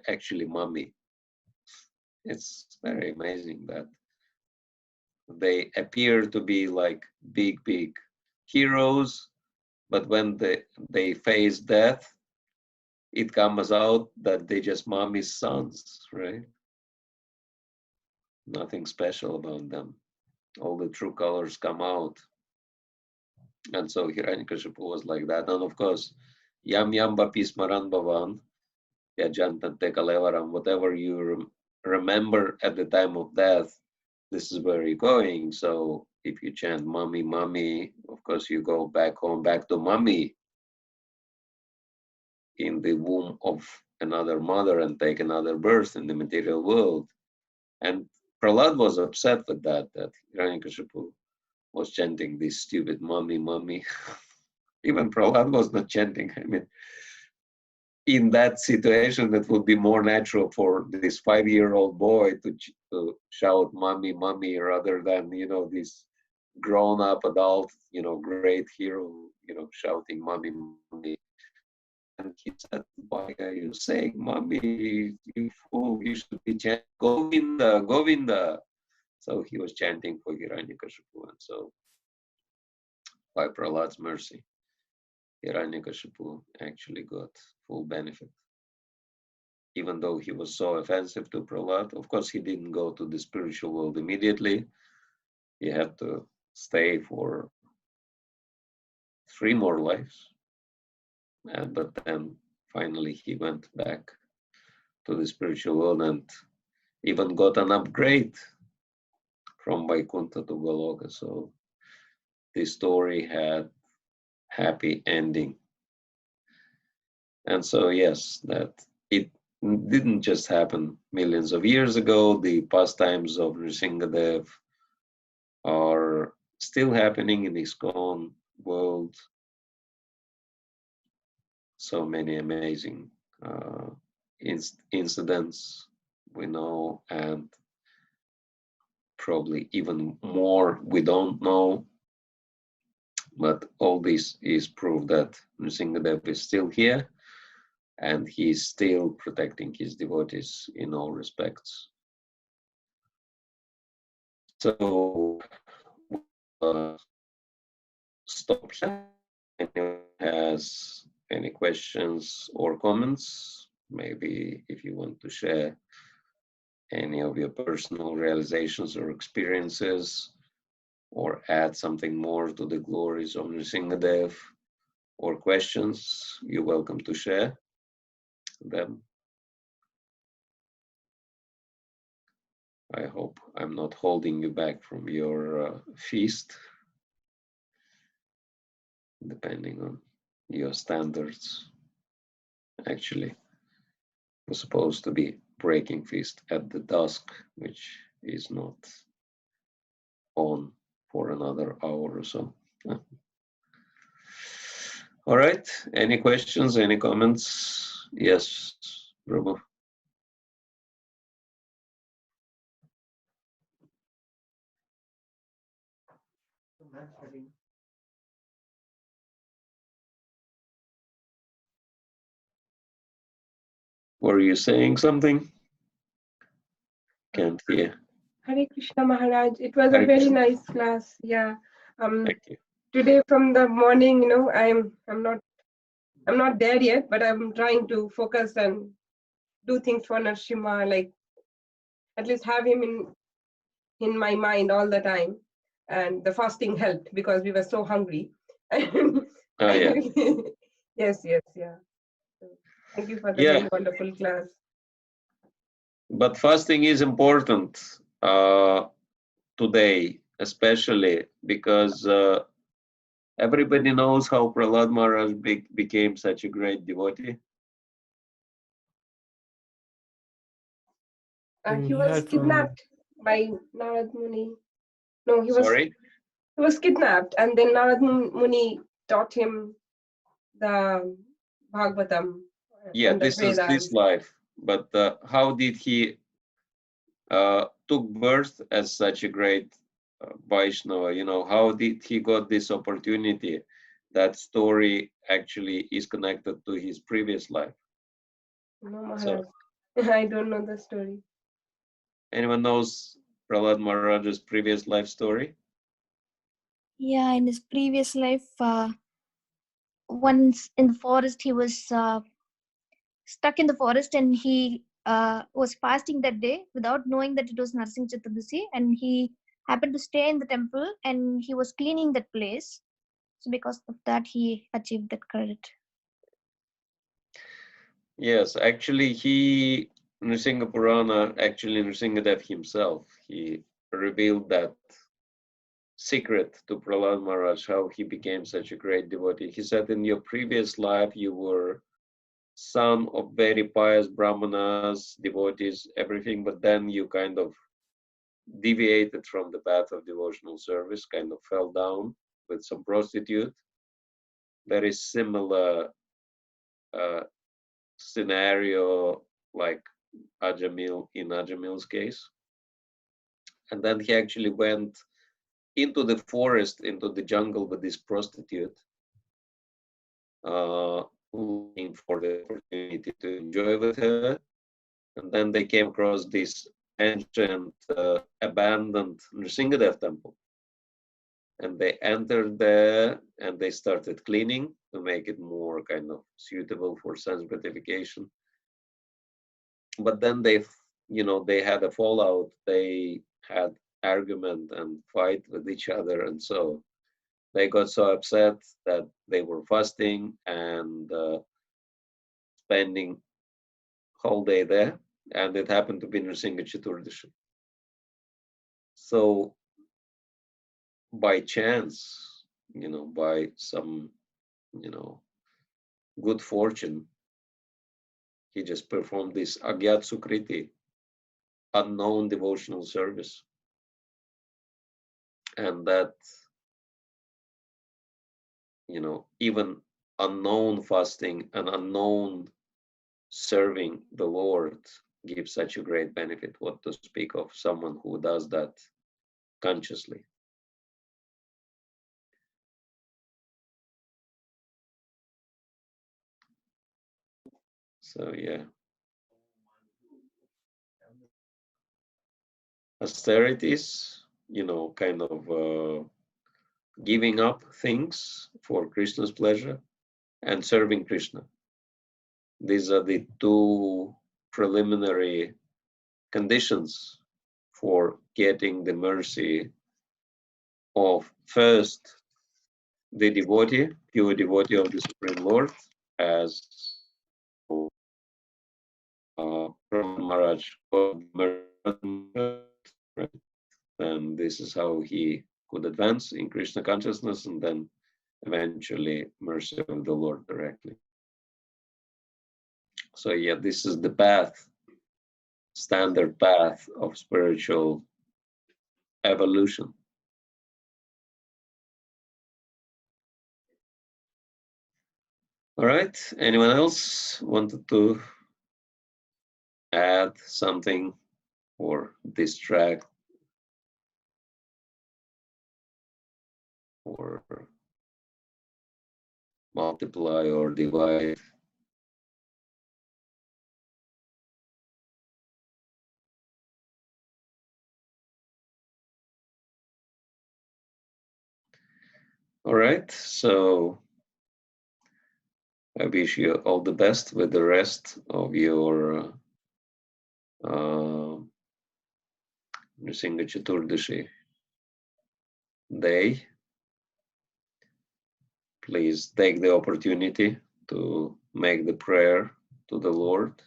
actually "mommy." It's very amazing that they appear to be like big heroes, but when they face death, it comes out that they just mommy's sons, right? Nothing special about them. All the true colors come out. And so Hiranyakashipu was like that. And of course, Yam Yamba Pismaran Bhavan, Yajantante Kalevaram, whatever you remember at the time of death, this is where you're going. So if you chant mommy, mommy, of course you go back home, back to mommy in the womb of another mother and take another birth in the material world. And Prahlad was upset with that Hiranyakashipu was chanting this stupid mommy, mommy. Even Prahlad was not chanting. I mean, in that situation, that would be more natural for this 5-year-old boy to shout mommy, mommy, rather than, this grown-up adult, great hero, shouting mommy, mommy. And he said, "Why are you saying mommy, you fool? You should be chanting Govinda, Govinda." So he was chanting for Hiranyakashipu. And so, by Prahlad's mercy, Hiranyakashipu actually got full benefit. Even though he was so offensive to Prahlad, of course he didn't go to the spiritual world immediately, he had to stay for 3 more lives. But then finally he went back to the spiritual world and even got an upgrade from Vaikuntha to Goloka. So this story had happy ending. And so yes, that it didn't just happen millions of years ago. The pastimes of Nrsingadev are still happening in ISKCON world. So many amazing incidents we know, and probably even more we don't know. But all this is proof that Nrsingadev is still here, and he's still protecting his devotees in all respects. So stop here. Anyone has any questions or comments? Maybe if you want to share any of your personal realizations or experiences, or add something more to the glories of Nrsingadev, or questions, you're welcome to share them. I hope I'm not holding you back from your feast, depending on your standards. Actually, we're supposed to be breaking feast at the dusk, which is not on for another hour or so. All right, any questions, any comments? Yes, Prabhu. Were you saying something? Can't hear. Hare Krishna Maharaj. It was Hare a very Krishna. nice class. Yeah. Thank you. Today from the morning, you know, I'm not there yet, but I'm trying to focus and do things for Narasimha, like at least have him in my mind all the time. And the fasting helped because we were so hungry. Oh, yeah. Yes, yeah. So, thank you for the Yeah. very wonderful class. But fasting is important today, especially because everybody knows how Prahlad Maharaj became such a great devotee. He was kidnapped by Narad Muni. No, he was kidnapped, and then Narad Muni taught him the Bhagavatam. Yeah, and the this is Vedas. this life. But how did he took birth as such a great Vaishnava? You know, how did he got this opportunity? That story actually is connected to his previous life. No, Maharaj. So, I don't know the story. anyone knows Prahlad Maharaj's previous life story? Yeah, in his previous life, once in the forest, he was stuck in the forest, and he was fasting that day without knowing that it was Narsingh Chaturdasi, and he happened to stay in the temple, and he was cleaning that place. So because of that, he achieved that credit. Yes, actually, Nrsimha Purana, actually Nrsingadev himself, he revealed that secret to Prahlad Maharaj, how he became such a great devotee. He said, in your previous life, you were son of very pious brahmanas, devotees, everything, but then you kind of deviated from the path of devotional service, kind of fell down with some prostitute. Very similar scenario like in Ajamil's case. And then he actually went into the forest, into the jungle with this prostitute, looking for the opportunity to enjoy with her. And then they came across this ancient, abandoned Nrsingadev temple. And they entered there and they started cleaning to make it more kind of suitable for sense gratification. But then they had a fallout. They had argument and fight with each other, and so they got so upset that they were fasting and spending whole day there, and it happened to be Nrsimha Chaturdashi. So by chance, by some, good fortune, he just performed this Agyat Sukriti, unknown devotional service. And that, even unknown fasting and unknown serving the Lord gives such a great benefit. What to speak of someone who does that consciously. So yeah. Austerities, kind of giving up things for Krishna's pleasure, and serving Krishna. These are the two preliminary conditions for getting the mercy of first the devotee, pure devotee of the Supreme Lord, as Maharaj, and this is how he could advance in Krishna consciousness, and then eventually mercy of the Lord directly. So yeah, this is the path, standard path of spiritual evolution. All right, anyone else wanted to add something or distract or multiply or divide? All right, so I wish you all the best with the rest of your Nrsimha Chaturdashi day. Please take the opportunity to make the prayer to the Lord,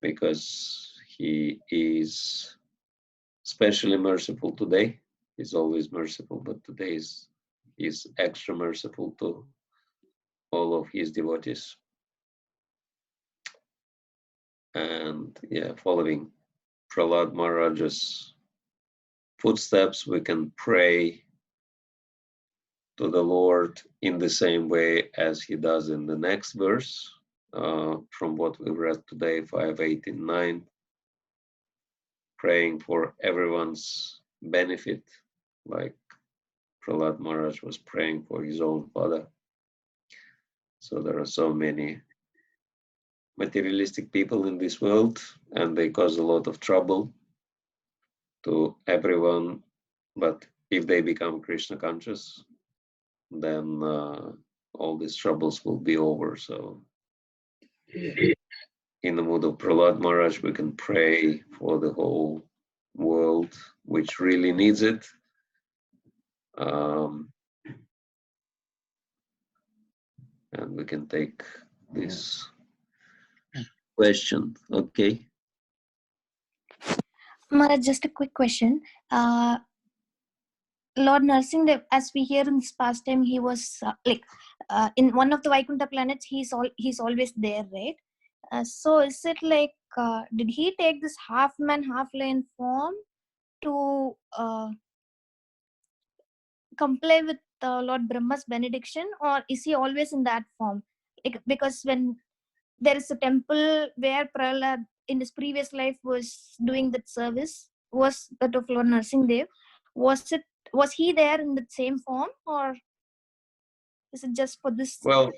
because He is especially merciful today. He's always merciful, but today He's extra merciful to all of His devotees. And yeah, following Prahlad Maharaj's footsteps, we can pray to the Lord in the same way as he does in the next verse, from what we read today, 5:18-9, praying for everyone's benefit, like Prahlad Maharaj was praying for his own father. So there are so many materialistic people in this world, and they cause a lot of trouble to everyone, but if they become Krishna conscious, then all these troubles will be over. So in the mood of Prahlad Maharaj, we can pray for the whole world, which really needs it. And we can take this question. Okay. Maharaj, just a quick question. Lord Narsinghdev, as we hear in this pastime, he was in one of the Vaikuntha planets. He's always there, right? So is it like did he take this half man, half lion form to comply with Lord Brahma's benediction, or is he always in that form? Because when there is a temple where Prahlad in his previous life was doing that service, was that of Lord Narsinghdev. Was he there in the same form, or is it just for this? Well,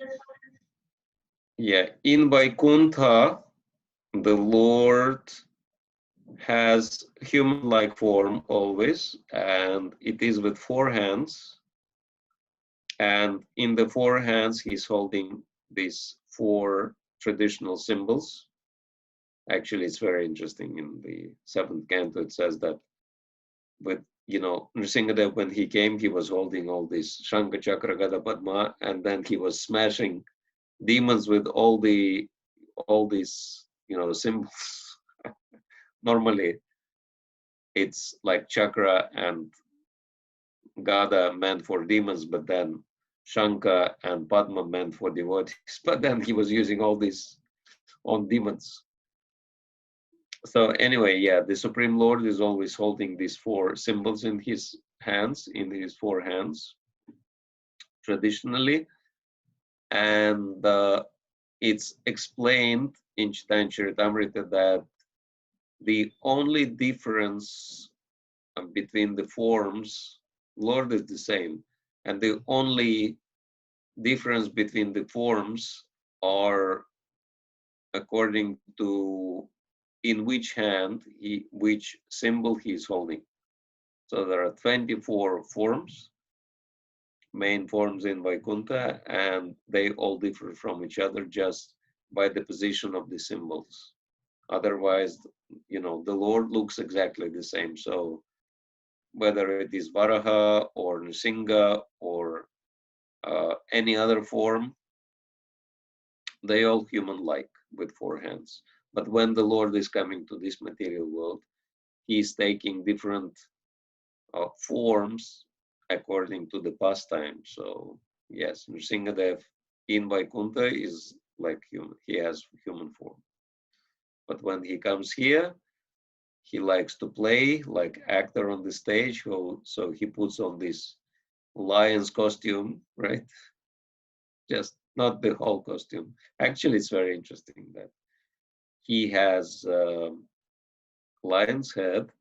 yeah, in Vaikuntha, the Lord has human-like form always, and it is with 4 hands. And in the 4 hands, he's holding these 4 traditional symbols. Actually, it's very interesting. In the 7th canto, it says that with, Nrsingadev, when he came, he was holding all this Shankha Chakra Gada Padma, and then he was smashing demons with all these, symbols. Normally, it's like chakra and Gada meant for demons, but then Shankha and Padma meant for devotees. But then he was using all these on demons. So anyway, yeah, the Supreme Lord is always holding these four symbols in his hands, in his four hands, traditionally. And it's explained in Chaitanya Charitamrita that the only difference between the forms, Lord is the same, and the only difference between the forms are according to in which hand which symbol he is holding. So there are 24 forms, main forms in Vaikuntha, and they all differ from each other just by the position of the symbols. Otherwise, the Lord looks exactly the same. So whether it is Varaha or Nrsinga or any other form, they all human-like with four hands. But when the Lord is coming to this material world, he is taking different forms according to the pastime. So yes, Nrsingadev in Vaikuntha is like human. He has human form. But when he comes here, he likes to play like actor on the stage. So he puts on this lion's costume, right? Just not the whole costume. Actually, it's very interesting that he has lion's head,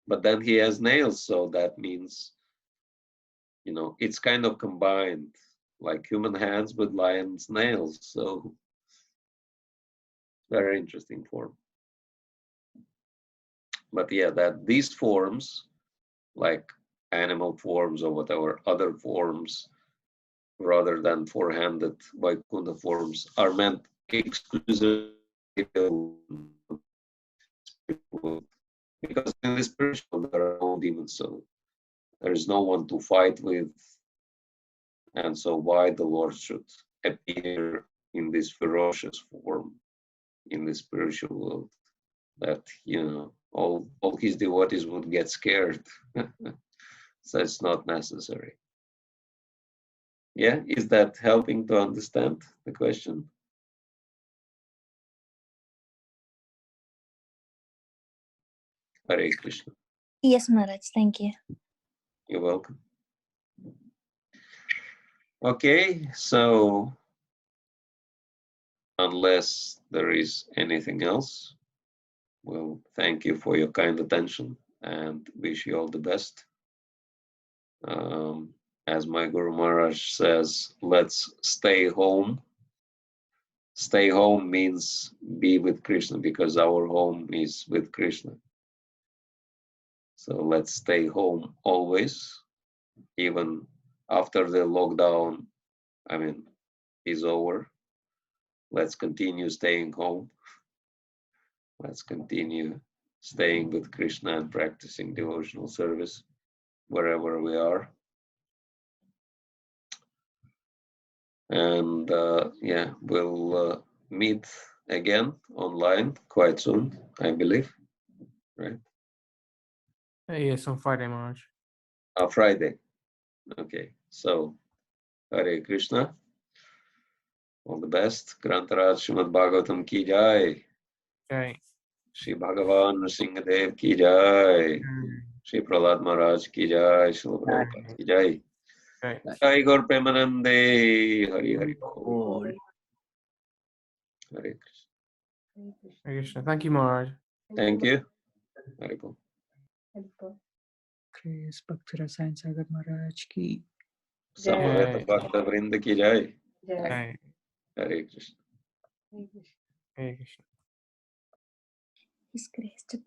but then he has nails. So that means, it's kind of combined, like human hands with lion's nails. So very interesting form. But yeah, that these forms, like animal forms or whatever other forms, rather than four-handed Vaikuntha forms, are meant exclusively because in the spiritual there are no demons, so there is no one to fight with, and so why the Lord should appear in this ferocious form in the spiritual world, that all his devotees would get scared. So it's not necessary. Yeah, is that helping to understand the question? Hare Krishna. Yes, Maharaj. Thank you. You're welcome. Okay, so unless there is anything else, well, thank you for your kind attention and wish you all the best. As my Guru Maharaj says, let's stay home. Stay home means be with Krishna, because our home is with Krishna. So let's stay home always, even after the lockdown, is over. Let's continue staying home. Let's continue staying with Krishna and practicing devotional service wherever we are. And yeah, we'll meet again online quite soon, I believe, right? Yes, on Friday, Maharaj. Friday. Okay, so Hare Krishna. All the best. Grantaraj Srimad Bhagavatam ki jai. Jai. Shri Bhagavan Nrsingadev ki jai. Shri Prahlad Maharaj ki jai. Shri Prabhupada ki jai. Jai. Jai Gaur Premanande. Hari Hari Bol. Hare Krishna. Hare Krishna. Thank you, Maharaj. Thank you. Hari Bol. Praise Bhakti Rasayana Sagar Maharaj ki. Samaveta Bhakta Vrinda ki jai. Jai. Hare Krishna. Hare Krishna. His grace to